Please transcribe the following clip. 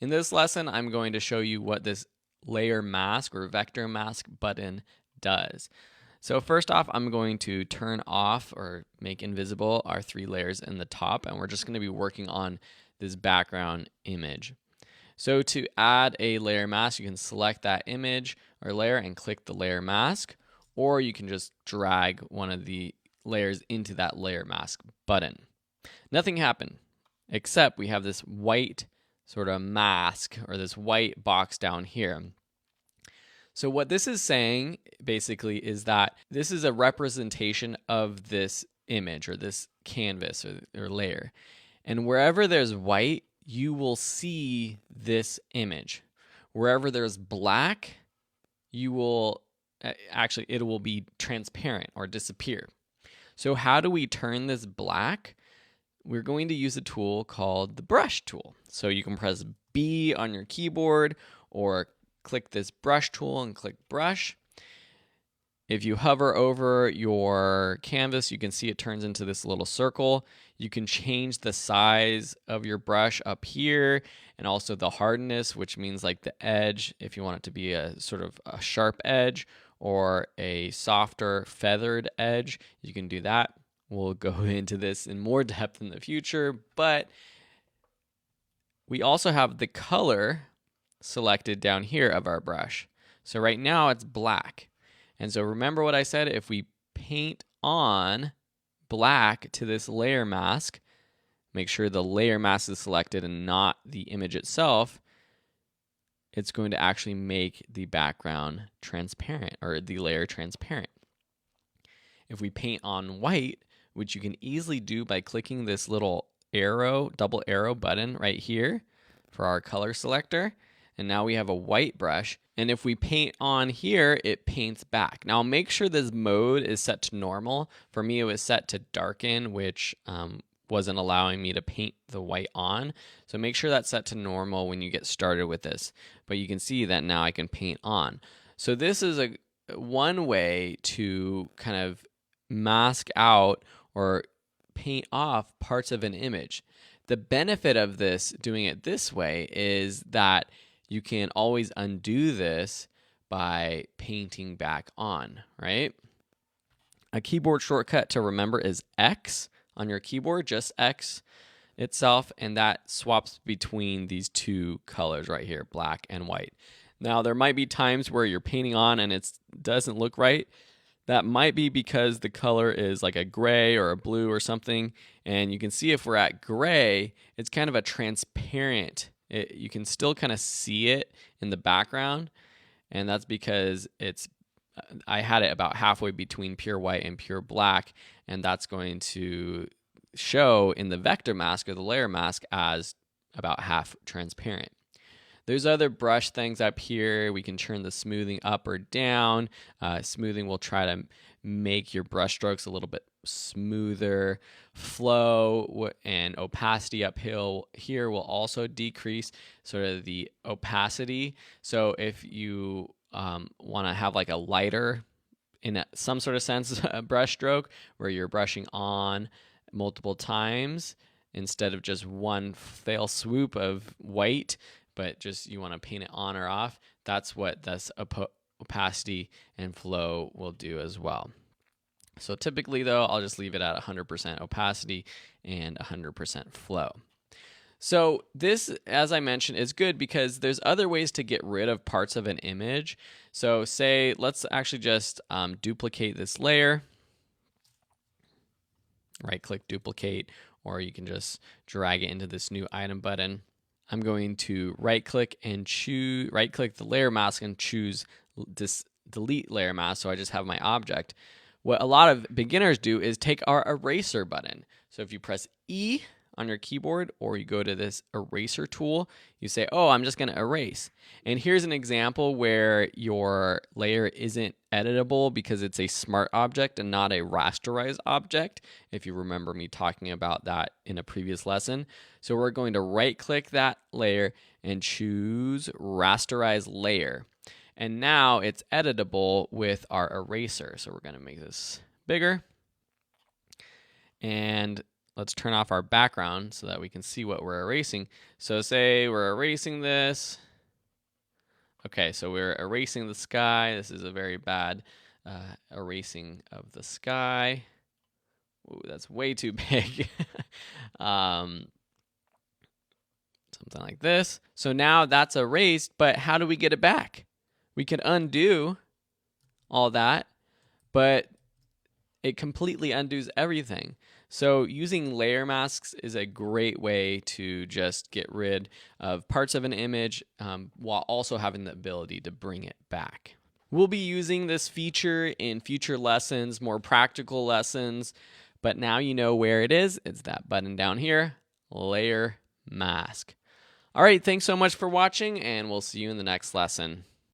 In this lesson, I'm going to show you what this layer mask or vector mask button does. So first off, I'm going to turn off or make invisible our 3 layers in the top, and we're just going to be working on this background image. So to add a layer mask, you can select that image or layer and click the layer mask, or you can just drag one of the layers into that layer mask button. Nothing happened, except we have this white sort of mask or this white box down here. So what this is saying basically is that this is a representation of this image or this canvas or layer. And wherever there's white, you will see this image. Wherever there's black, you will actually, it will be transparent or disappear. So how do we turn this black? We're going to use a tool called the brush tool. So you can press B on your keyboard or click this brush tool and click brush. If you hover over your canvas, you can see it turns into this little circle. You can change the size of your brush up here and also the hardness, which means like the edge, if you want it to be a sort of a sharp edge or a softer feathered edge, you can do that. We'll go into this in more depth in the future, but we also have the color selected down here of our brush. So right now it's black. And so remember what I said, if we paint on black to this layer mask, make sure the layer mask is selected and not the image itself, it's going to actually make the background transparent or the layer transparent. If we paint on white, which you can easily do by clicking this little arrow, double arrow button right here for our color selector, and now we have a white brush. And if we paint on here, it paints back. Now make sure this mode is set to normal. For me, it was set to darken, which wasn't allowing me to paint the white on. So make sure that's set to normal when you get started with this. But you can see that now I can paint on. So this is one way to kind of mask out or paint off parts of an image. The benefit of this, doing it this way, is that you can always undo this by painting back on, right? A keyboard shortcut to remember is X on your keyboard, just X itself, and that swaps between these two colors right here, black and white. Now, there might be times where you're painting on and it doesn't look right. That might be because the color is like a gray or a blue or something, and you can see if we're at gray, it's kind of a transparent. You can still kind of see it in the background, and that's because I had it about halfway between pure white and pure black, and that's going to show in the vector mask or the layer mask as about half transparent. There's other brush things up here. We can turn the smoothing up or down. Smoothing will try to make your brush strokes a little bit smoother. Flow and opacity uphill here will also decrease sort of the opacity. So if you want to have like a lighter, in some sort of sense, brush stroke where you're brushing on multiple times instead of just one fell swoop of white, but just you want to paint it on or off, that's what this opacity and flow will do as well. So typically though, I'll just leave it at 100% opacity and 100% flow. So this, as I mentioned, is good because there's other ways to get rid of parts of an image. So say, let's actually just duplicate this layer. Right click duplicate, or you can just drag it into this new item button. I'm going to right click the layer mask and choose this delete layer mask so I just have my object. What a lot of beginners do is take our eraser button. So if you press E on your keyboard or you go to this eraser tool, you say, oh, I'm just going to erase. And here's an example where your layer isn't editable because it's a smart object and not a rasterized object, if you remember me talking about that in a previous lesson. So we're going to right click that layer and choose rasterize layer. And now it's editable with our eraser. So we're going to make this bigger. And let's turn off our background so that we can see what we're erasing. So say we're erasing this. Okay, so we're erasing the sky. This is a very bad erasing of the sky. Ooh, that's way too big. Something like this. So now that's erased, but how do we get it back? We can undo all that, but it completely undoes everything. So using layer masks is a great way to just get rid of parts of an image while also having the ability to bring it back. We'll be using this feature in future lessons, more practical lessons, but now you know where it is. It's that button down here, layer mask. All right, thanks so much for watching, and we'll see you in the next lesson.